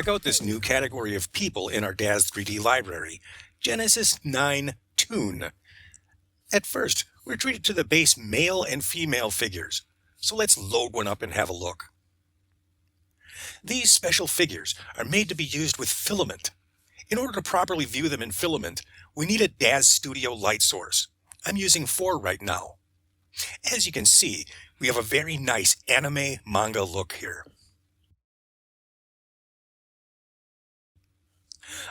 Check out this new category of people in our Daz 3D library, Genesis 9 Toon. At first, we're treated to the base male and female figures, so let's load one up and have a look. These special figures are made to be used with Filament. In order to properly view them in Filament, we need a Daz Studio light source. I'm using 4 right now. As you can see, we have a very nice anime manga look here.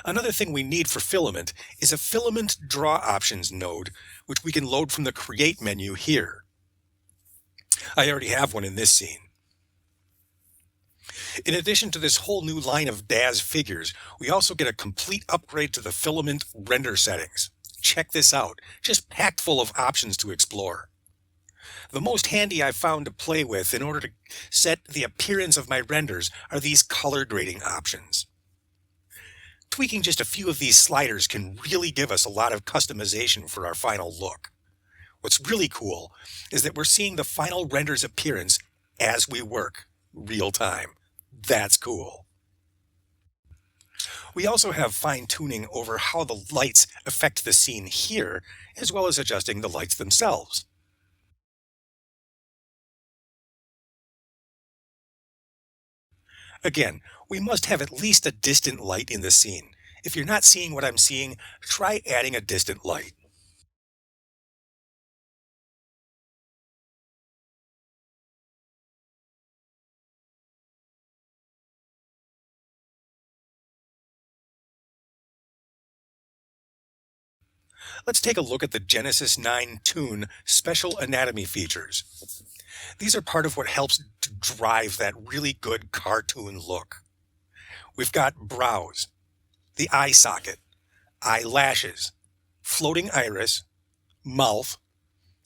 Another thing we need for Filament is a Filament Draw Options node, which we can load from the Create menu here. I already have one in this scene. In addition to this whole new line of Daz figures, we also get a complete upgrade to the Filament render settings. Check this out, just packed full of options to explore. The most handy I've found to play with in order to set the appearance of my renders are these color grading options. Tweaking just a few of these sliders can really give us a lot of customization for our final look. What's really cool is that we're seeing the final render's appearance as we work, real time. That's cool. We also have fine-tuning over how the lights affect the scene here, as well as adjusting the lights themselves. Again, we must have at least a distant light in the scene. If you're not seeing what I'm seeing, try adding a distant light. Let's take a look at the Genesis 9 Toon special anatomy features. These are part of what helps to drive that really good cartoon look. We've got brows, the eye socket, eyelashes, floating iris, mouth,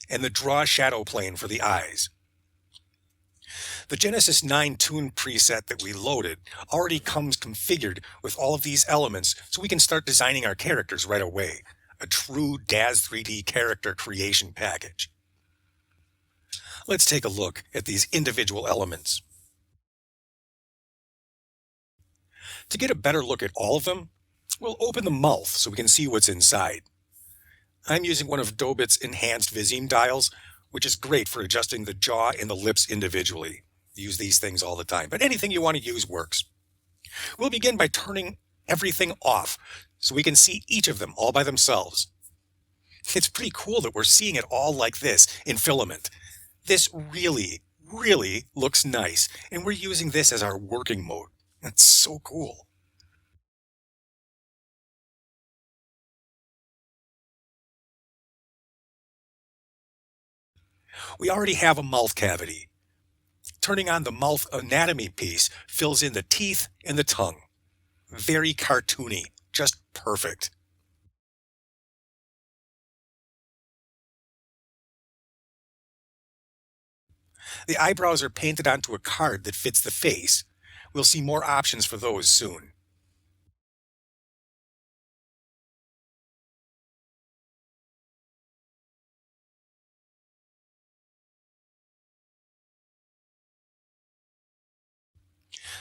and the draw shadow plane for the eyes. The Genesis 9 Toon preset that we loaded already comes configured with all of these elements, so we can start designing our characters right away. A true Daz 3D character creation package. Let's take a look at these individual elements. To get a better look at all of them, we'll open the mouth so we can see what's inside. I'm using one of Dobit's enhanced Vizime dials, which is great for adjusting the jaw and the lips individually. Use these things all the time, but anything you want to use works. We'll begin by turning everything off so we can see each of them all by themselves. It's pretty cool that we're seeing it all like this in Filament. This really looks nice, and we're using this as our working mode. That's so cool. We already have a mouth cavity. Turning on the mouth anatomy piece fills in the teeth and the tongue. Very cartoony, just perfect. The eyebrows are painted onto a card that fits the face. We'll see more options for those soon.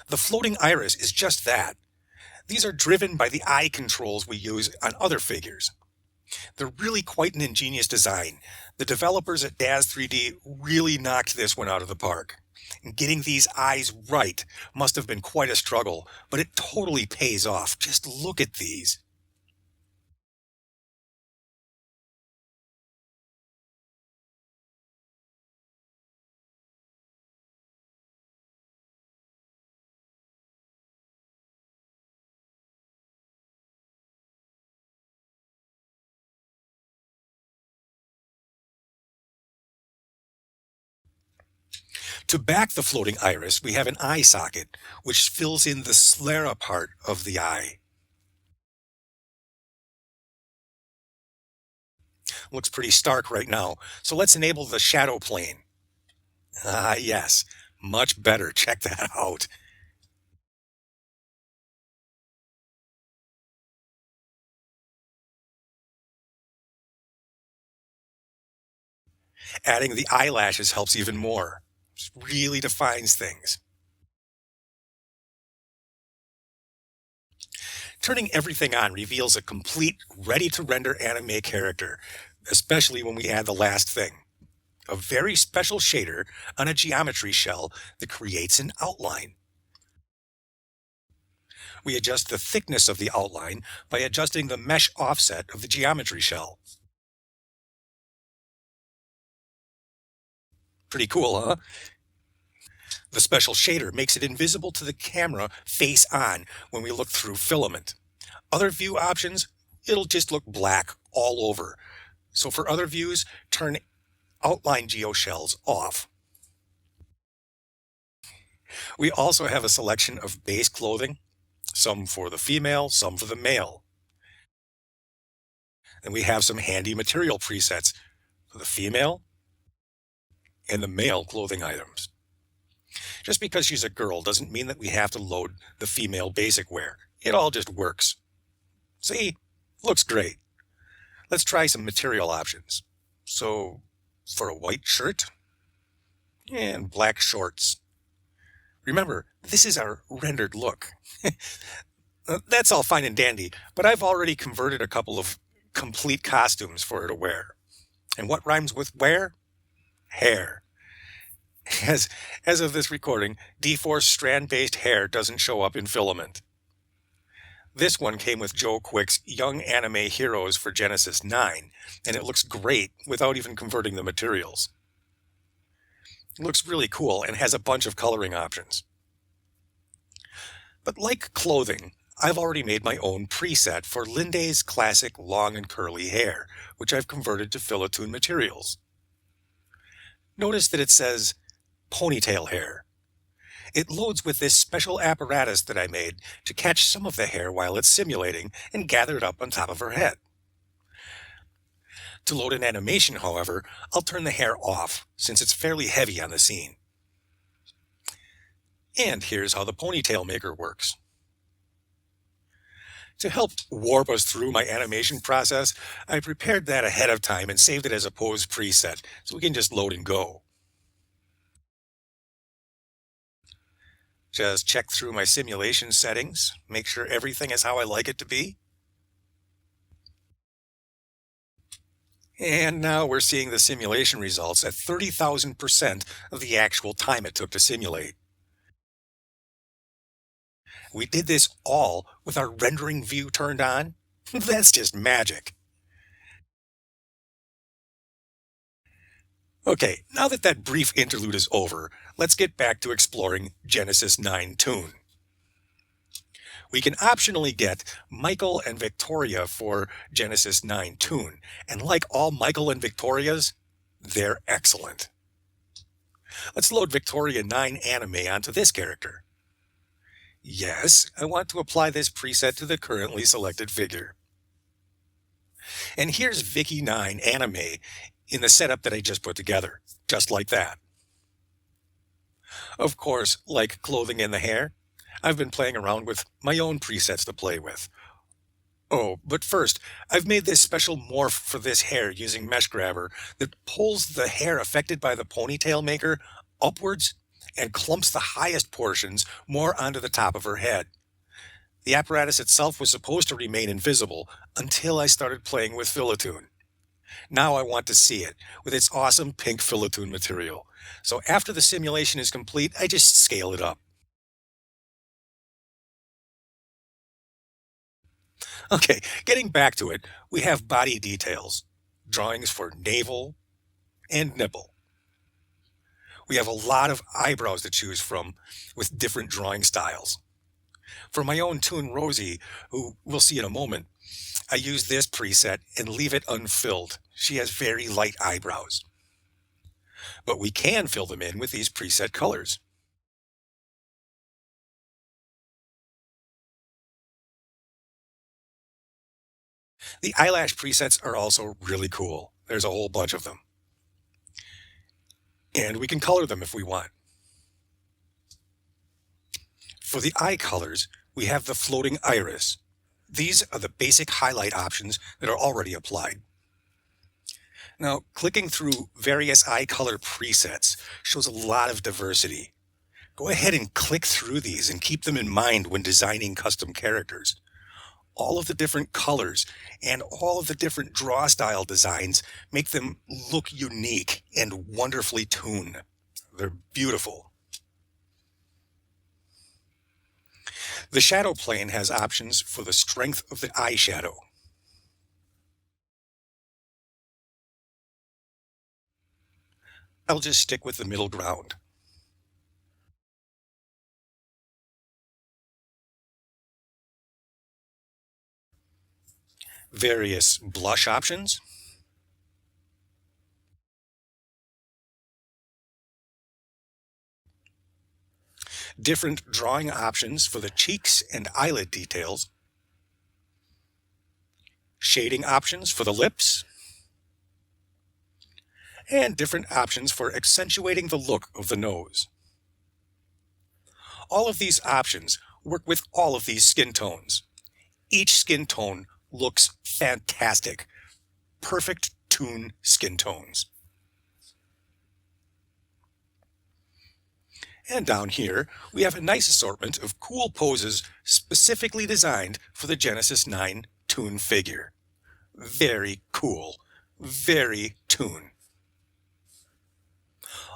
The floating iris is just that. These are driven by the eye controls we use on other figures. They're really quite an ingenious design. The developers at Daz 3D really knocked this one out of the park. And getting these eyes right must have been quite a struggle, but it totally pays off. Just look at these. To back the floating iris, we have an eye socket, which fills in the sclera part of the eye. Looks pretty stark right now, so let's enable the shadow plane. Ah, yes, much better. Check that out. Adding the eyelashes helps even more. Just really defines things. Turning everything on reveals a complete, ready-to-render anime character, especially when we add the last thing, a very special shader on a geometry shell that creates an outline. We adjust the thickness of the outline by adjusting the mesh offset of the geometry shell. Pretty cool, huh? The special shader makes it invisible to the camera face on when we look through Filament. Other view options, it'll just look black all over. So for other views, turn outline geoshells off. We also have a selection of base clothing, some for the female, some for the male. And we have some handy material presets for the female and the male clothing items. Just because she's a girl doesn't mean that we have to load the female basic wear. It all just works. See? Looks great. Let's try some material options. So, for a white shirt and black shorts. Remember, this is our rendered look. That's all fine and dandy, but I've already converted a couple of complete costumes for her to wear. And what rhymes with wear? Hair. As of this recording, D4 strand-based hair doesn't show up in Filament. This one came with Joe Quick's Young Anime Heroes for Genesis 9, and it looks great without even converting the materials. It looks really cool and has a bunch of coloring options. But like clothing, I've already made my own preset for Linde's classic long and curly hair, which I've converted to FilaToon materials. Notice that it says ponytail hair. It loads with this special apparatus that I made to catch some of the hair while it's simulating and gather it up on top of her head. To load an animation, however, I'll turn the hair off since it's fairly heavy on the scene. And here's how the ponytail maker works. To help warp us through my animation process, I prepared that ahead of time and saved it as a pose preset so we can just load and go. Just check through my simulation settings, make sure everything is how I like it to be. And now we're seeing the simulation results at 30,000% of the actual time it took to simulate. We did this all with our rendering view turned on. That's just magic. Okay, now that that brief interlude is over, let's get back to exploring Genesis 9 Toon. We can optionally get Michael and Victoria for Genesis 9 Toon, and like all Michael and Victorias, they're excellent. Let's load Victoria 9 anime onto this character. Yes, I want to apply this preset to the currently selected figure. And here's Vicky 9 anime in the setup that I just put together, just like that. Of course, like clothing and the hair, I've been playing around with my own presets to play with. Oh, but first, I've made this special morph for this hair using Mesh Grabber that pulls the hair affected by the ponytail maker upwards and clumps the highest portions more onto the top of her head. The apparatus itself was supposed to remain invisible until I started playing with FilaToon. Now I want to see it with its awesome pink FilaToon material. So after the simulation is complete, I just scale it up. Okay, getting back to it, we have body details, drawings for navel and nipple. We have a lot of eyebrows to choose from with different drawing styles. For my own Toon Rosie, who we'll see in a moment, I use this preset and leave it unfilled. She has very light eyebrows. But we can fill them in with these preset colors. The eyelash presets are also really cool. There's a whole bunch of them. And we can color them if we want. For the eye colors, we have the floating iris. These are the basic highlight options that are already applied. Now, clicking through various eye color presets shows a lot of diversity. Go ahead and click through these and keep them in mind when designing custom characters. All of the different colors and all of the different draw style designs make them look unique and wonderfully Toon. They're beautiful. The shadow plane has options for the strength of the eyeshadow. I'll just stick with the middle ground. Various blush options. Different drawing options for the cheeks and eyelid details. Shading options for the lips. And different options for accentuating the look of the nose. All of these options work with all of these skin tones. Each skin tone looks fantastic. Perfect Toon skin tones. And down here, we have a nice assortment of cool poses specifically designed for the Genesis 9 Toon figure. Very cool. Very Toon.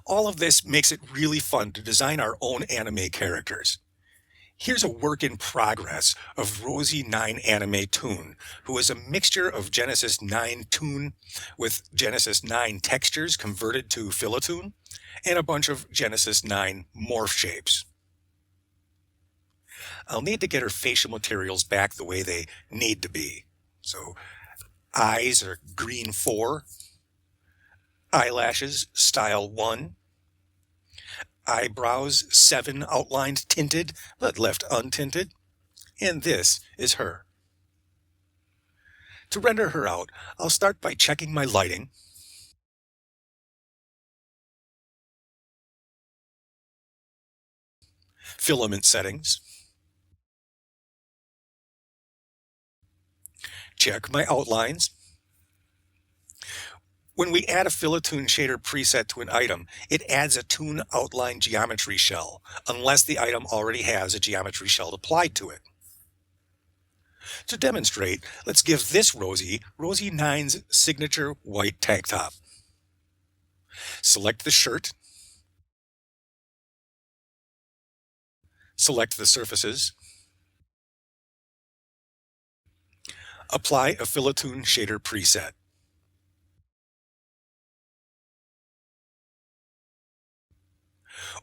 All of this makes it really fun to design our own anime characters. Here's a work in progress of Rosie 9 Anime Toon, who is a mixture of Genesis 9 Toon with Genesis 9 textures converted to FilaToon, and a bunch of Genesis 9 morph shapes. I'll need to get her facial materials back the way they need to be. So, eyes are green 4, eyelashes style 1, eyebrows 7 outlined tinted but left untinted, and this is her. To render her out, I'll start by checking my lighting, filament settings, check my outlines. When we add a FilaToon Shader preset to an item, it adds a Toon outline geometry shell, unless the item already has a geometry shell applied to it. To demonstrate, let's give this Rosie 9's signature white tank top. Select the shirt, select the surfaces, apply a FilaToon Shader preset.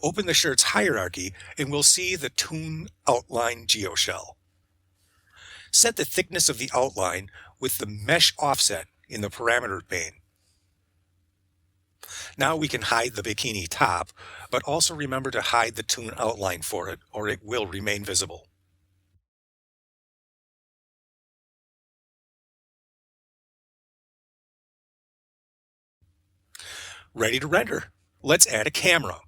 Open the shirt's hierarchy and we'll see the Toon outline geoshell. Set the thickness of the outline with the mesh offset in the parameter pane. Now we can hide the bikini top, but also remember to hide the Toon outline for it, or it will remain visible. Ready to render. Let's add a camera.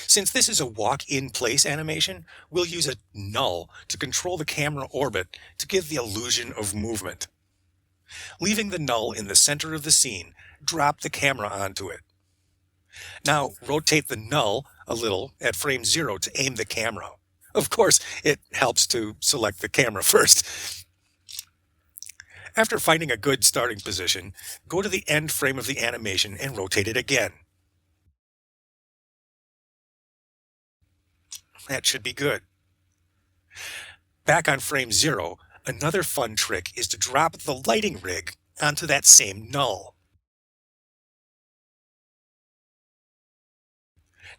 Since this is a walk-in-place animation, we'll use a null to control the camera orbit to give the illusion of movement. Leaving the null in the center of the scene, drop the camera onto it. Now rotate the null a little at frame 0 to aim the camera. Of course, it helps to select the camera first. After finding a good starting position, go to the end frame of the animation and rotate it again. That should be good. Back on frame 0, another fun trick is to drop the lighting rig onto that same null.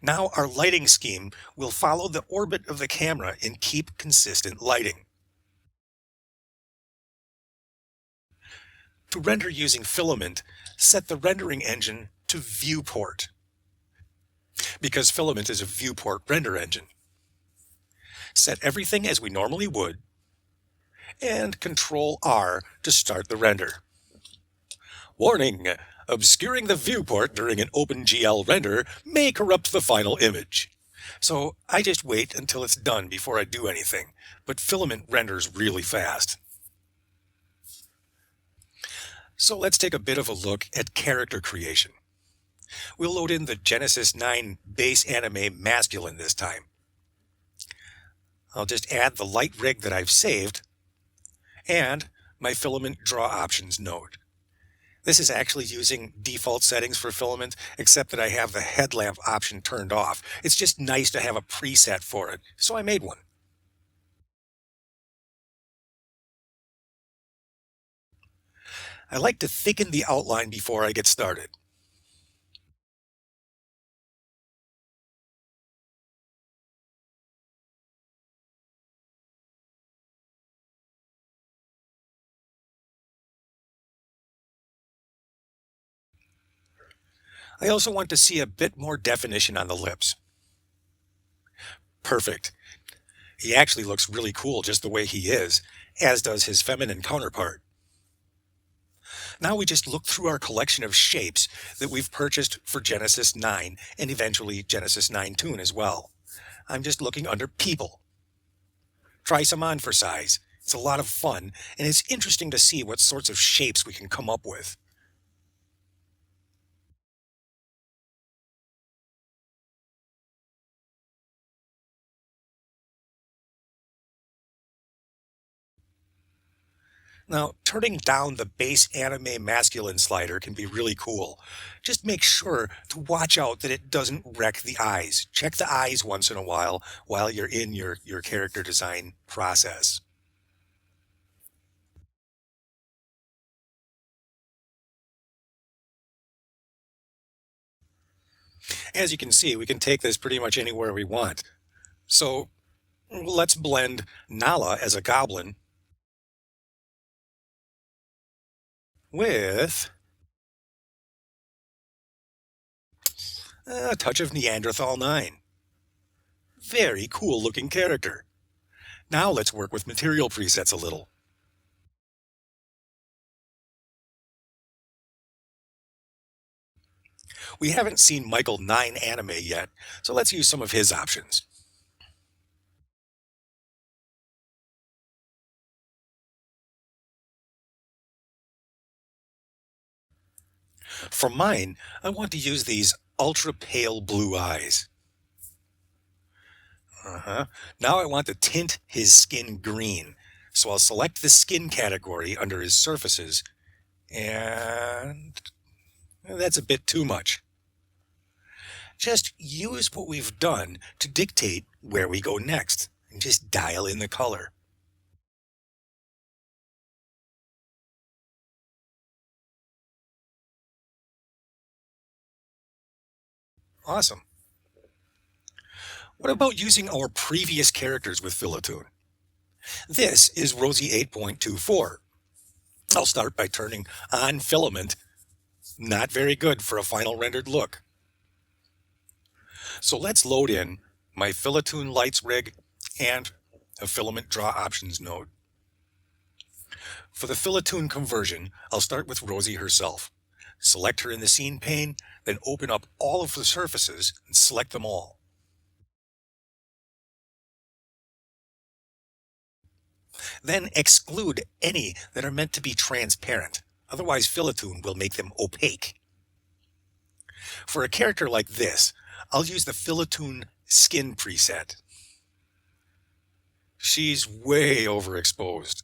Now our lighting scheme will follow the orbit of the camera and keep consistent lighting. To render using Filament, set the rendering engine to Viewport, because Filament is a viewport render engine. Set everything as we normally would, and Control R to start the render. Warning! Obscuring the viewport during an OpenGL render may corrupt the final image. So I just wait until it's done before I do anything, but Filament renders really fast. So let's take a bit of a look at character creation. We'll load in the Genesis 9 base anime masculine this time. I'll just add the light rig that I've saved and my filament draw options node. This is actually using default settings for Filament, except that I have the headlamp option turned off. It's just nice to have a preset for it, so I made one. I like to thicken the outline before I get started. I also want to see a bit more definition on the lips. Perfect. He actually looks really cool just the way he is, as does his feminine counterpart. Now we just look through our collection of shapes that we've purchased for Genesis 9 and eventually Genesis 9 Toon as well. I'm just looking under people. Try some on for size. It's a lot of fun, and it's interesting to see what sorts of shapes we can come up with. Now, turning down the base anime masculine slider can be really cool. Just make sure to watch out that it doesn't wreck the eyes. Check the eyes once in a while you're in your character design process. As you can see, we can take this pretty much anywhere we want. So let's blend Nala as a goblin with a touch of Neanderthal 9. Very cool looking character. Now let's work with material presets a little. We haven't seen Michael 9 anime yet, so let's use some of his options. For mine, I want to use these ultra pale blue eyes. Now I want to tint his skin green, so I'll select the skin category under his surfaces, and that's a bit too much. Just use what we've done to dictate where we go next, and just dial in the color. Awesome. What about using our previous characters with FilaToon? This is Rosie 8.24. I'll start by turning on Filament. Not very good for a final rendered look. So let's load in my FilaToon lights rig and a filament draw options node. For the FilaToon conversion, I'll start with Rosie herself. Select her in the scene pane, then open up all of the surfaces and select them all. Then exclude any that are meant to be transparent. Otherwise, FilaToon will make them opaque. For a character like this, I'll use the FilaToon skin preset. She's way overexposed.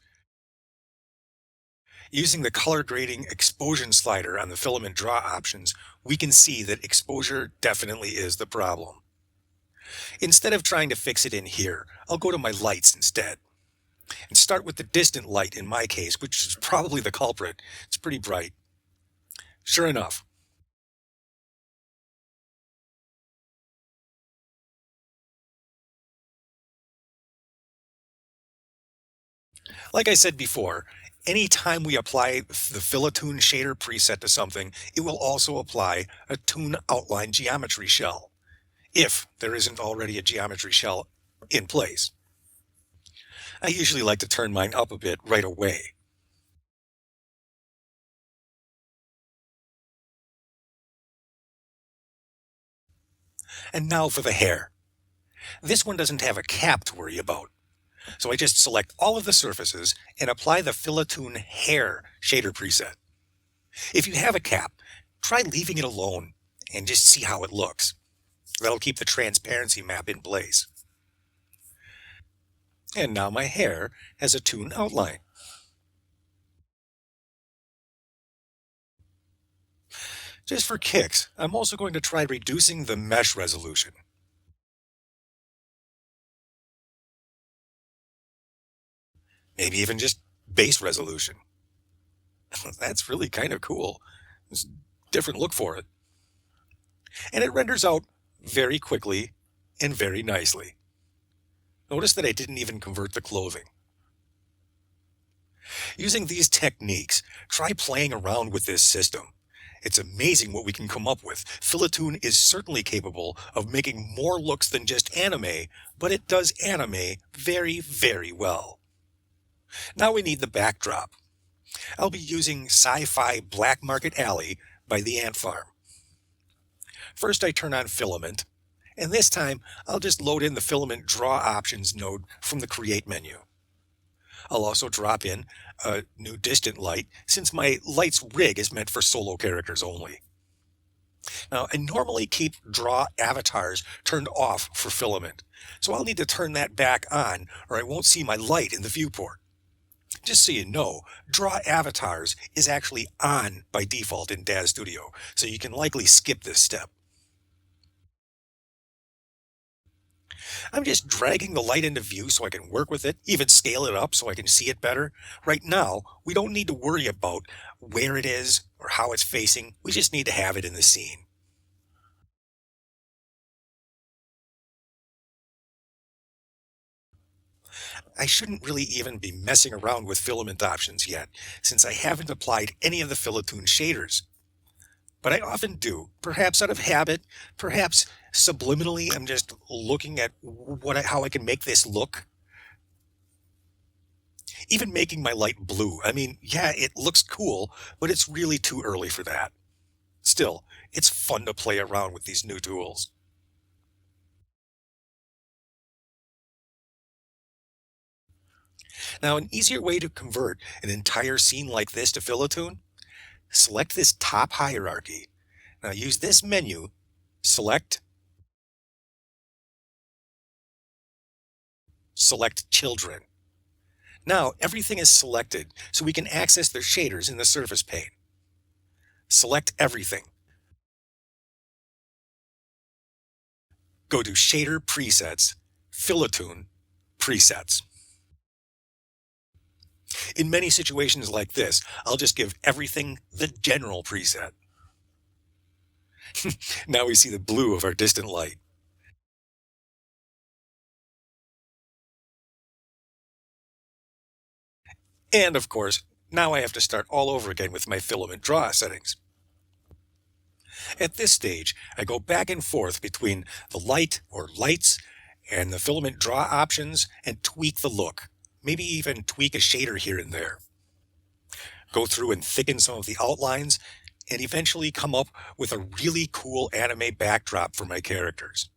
Using the color grading exposure slider on the filament draw options, we can see that exposure definitely is the problem. Instead of trying to fix it in here, I'll go to my lights instead. And start with the distant light in my case, which is probably the culprit. It's pretty bright. Sure enough. Like I said before, anytime we apply the FilaToon Shader preset to something, it will also apply a Toon outline geometry shell, if there isn't already a geometry shell in place. I usually like to turn mine up a bit right away. And now for the hair. This one doesn't have a cap to worry about. So I just select all of the surfaces and apply the FilaToon Hair shader preset. If you have a cap, try leaving it alone and just see how it looks. That'll keep the transparency map in place. And now my hair has a Toon outline. Just for kicks, I'm also going to try reducing the mesh resolution. Maybe even just base resolution. That's really kind of cool. It's a different look for it. And it renders out very quickly and very nicely. Notice that I didn't even convert the clothing. Using these techniques, try playing around with this system. It's amazing what we can come up with. FilaToon is certainly capable of making more looks than just anime, but it does anime very, very well. Now we need the backdrop. I'll be using Sci-Fi Black Market Alley by the Ant Farm. First I turn on Filament, and this time I'll just load in the Filament Draw Options node from the Create menu. I'll also drop in a new distant light since my light's rig is meant for solo characters only. Now, I normally keep Draw Avatars turned off for Filament, so I'll need to turn that back on or I won't see my light in the viewport. Just so you know, Draw Avatars is actually on by default in Daz Studio, so you can likely skip this step. I'm just dragging the light into view so I can work with it, even scale it up so I can see it better. Right now, we don't need to worry about where it is or how it's facing. We just need to have it in the scene. I shouldn't really even be messing around with filament options yet, since I haven't applied any of the FilaToon shaders. But I often do, perhaps out of habit, perhaps subliminally I'm just looking at how I can make this look. Even making my light blue, I mean, yeah, it looks cool, but it's really too early for that. Still, it's fun to play around with these new tools. Now, an easier way to convert an entire scene like this to FilaToon, select this top hierarchy. Now use this menu, select children. Now everything is selected so we can access their shaders in the surface pane. Select everything. Go to Shader Presets, FilaToon Presets. In many situations like this, I'll just give everything the general preset. Now we see the blue of our distant light. And of course, now I have to start all over again with my filament draw settings. At this stage, I go back and forth between the light or lights and the filament draw options and tweak the look. Maybe even tweak a shader here and there. Go through and thicken some of the outlines and eventually come up with a really cool anime backdrop for my characters.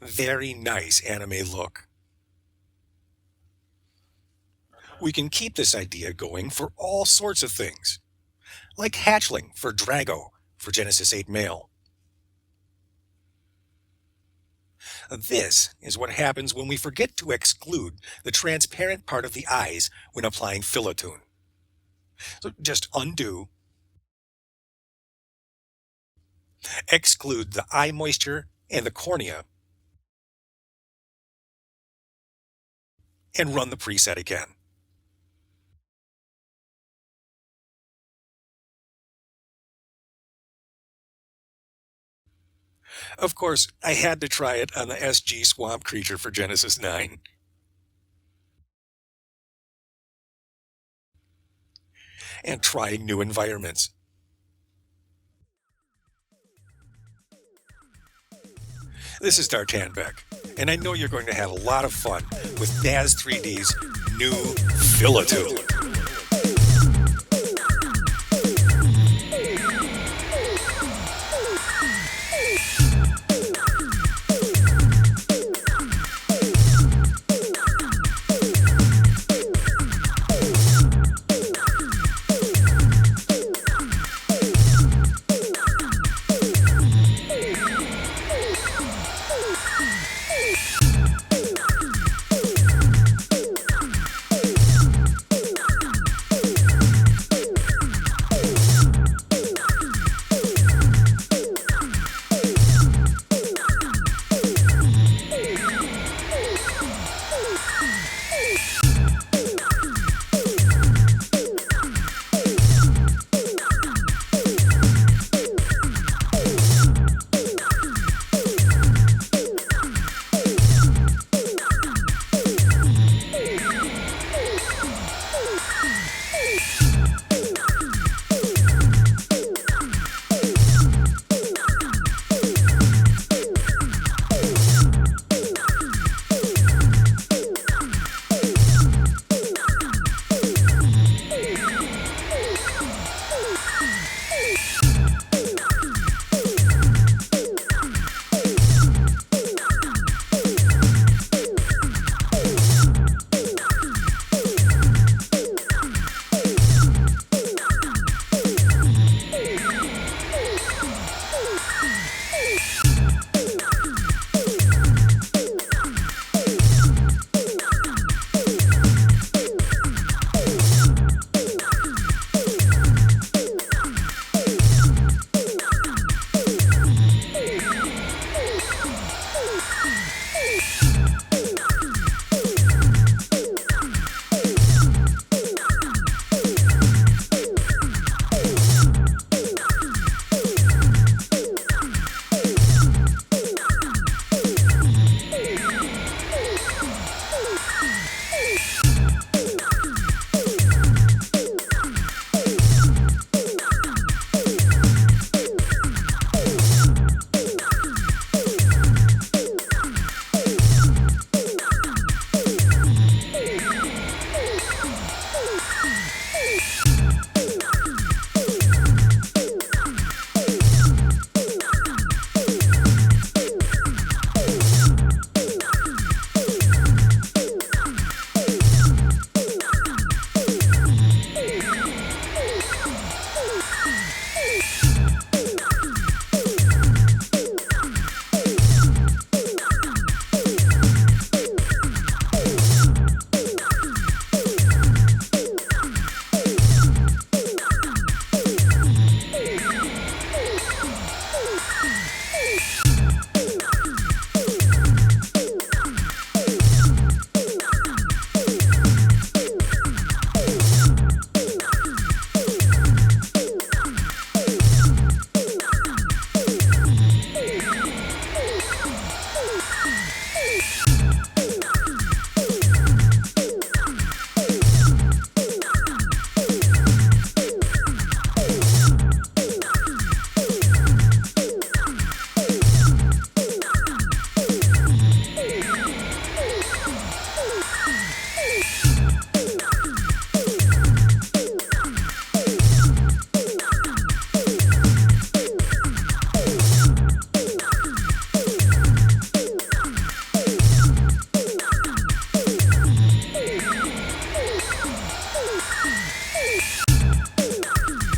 Very nice anime look. We can keep this idea going for all sorts of things, like hatchling for Drago for Genesis 8 male. This is what happens when we forget to exclude the transparent part of the eyes when applying FilaToon. So just undo, exclude the eye moisture and the cornea, and run the preset again. Of course, I had to try it on the SG Swamp Creature for Genesis 9. And trying new environments. This is Dartanbeck, and I know you're going to have a lot of fun with Daz 3D's new FilaToon.